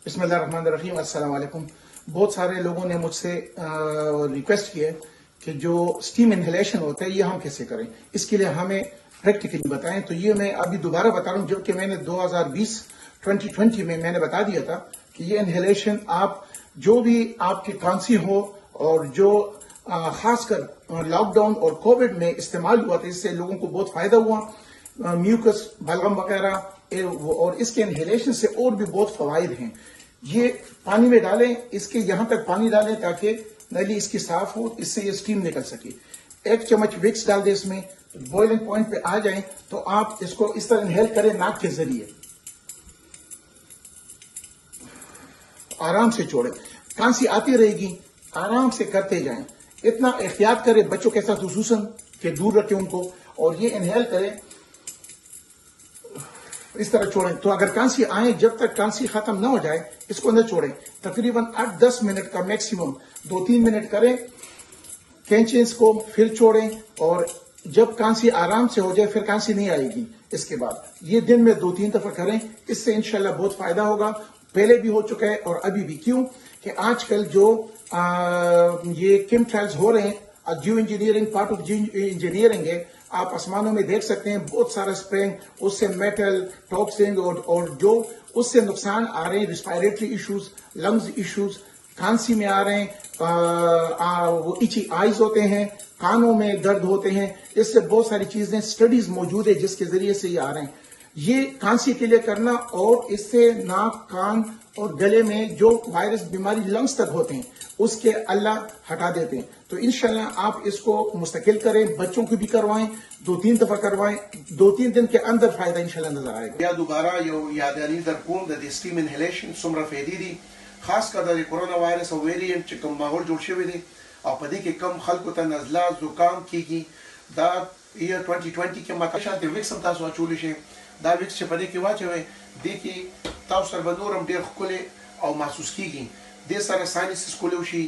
बिस्मिल्लाहिर्रहमानिर्रहीम, अस्सलाम वालेकुम। बहुत सारे लोगों ने मुझसे रिक्वेस्ट की है कि जो स्टीम इनहेलेशन होता है ये हम कैसे करें, इसके लिए हमें प्रैक्टिकली बताएं। तो ये मैं अभी दोबारा बता रहा हूँ, जबकि मैंने 2020 में मैंने बता दिया था कि ये इनहेलेशन आप जो भी आपकी खांसी हो और जो खासकर लॉकडाउन और कोविड में इस्तेमाल हुआ था, इससे लोगों को बहुत फायदा हुआ, म्यूकस बलगम वगैरह, और इसके इनहेलेशन से और भी बहुत फवाइद हैं। ये पानी में डालें, इसके यहां तक पानी डालें ताकि नली इसकी साफ हो, इससे ये स्टीम निकल सके। 1 चम्मच विक्स डाल दें इसमें, बॉइलिंग पॉइंट पे आ जाए तो आप इसको इस तरह इनहेल करें नाक के जरिए, आराम से छोड़ें। खांसी आती रहेगी, आराम से करते जाएं। इतना एहतियात करें बच्चों के साथ हुसूसन के दूर रखें उनको, और ये इनहेल करें, इस तरह छोड़ें। तो अगर खांसी आए, जब तक खांसी खत्म ना हो जाए इसको न छोड़ें। तकरीबन 8-10 मिनट का मैक्सिमम 2-3 मिनट करें, खींचें इसको, फिर छोड़ें, और जब खांसी आराम से हो जाए फिर खांसी नहीं आएगी। इसके बाद ये दिन में 2-3 दफा करें, इससे इंशाल्लाह बहुत फायदा होगा। पहले भी हो चुका है और अभी भी। क्यों कि आजकल जो ये केम ट्रायल्स हो रहे हैं, geo engineering part of geo engineering है, आप आसमानों में देख सकते हैं बहुत सारा स्प्रेइंग, उससे मेटल टॉक्सिन और जो उससे नुकसान आ रहे हैं, रिस्पायरेटरी इश्यूज, लंग्स इश्यूज, खांसी में आ रहे हैं, वो इची आईज होते हैं, कानों में दर्द होते हैं, इससे बहुत सारी चीजें स्टडीज मौजूद है जिसके जरिए से ये आ रहे हैं। ये खांसी के लिए करना, और इससे नाक, कान और गले में जो वायरस बीमारी लंग्स तक होते हैं उसके अल्लाह हटा देते हैं। तो इंशाल्लाह आप इसको मुस्तकिल करें, बच्चों को भी करवाएं, 2-3 दफा करवाएं, 2-3 दिन के अंदर फायदा इंशाल्लाह नजर आएगा। या दोबारा यो यादगारी در کوم د स्टीम इनहेलेशन څومره فائدې دي، خاص کر د کورونا وایرس او ویریانت چې کوم ماحول جوړ شوی دی او په دې کې کم خلکو ته نزله زکام کیږي. دا ایئر 2020 کې ماته شانتي ویکس هم تاسو اچولی شي. دا ویکس چې په دې کې واچوي، دې کې تاسو سره به نور هم ډېر ښکلی او محسوس کیږي. دې سره ساینسز کولی شي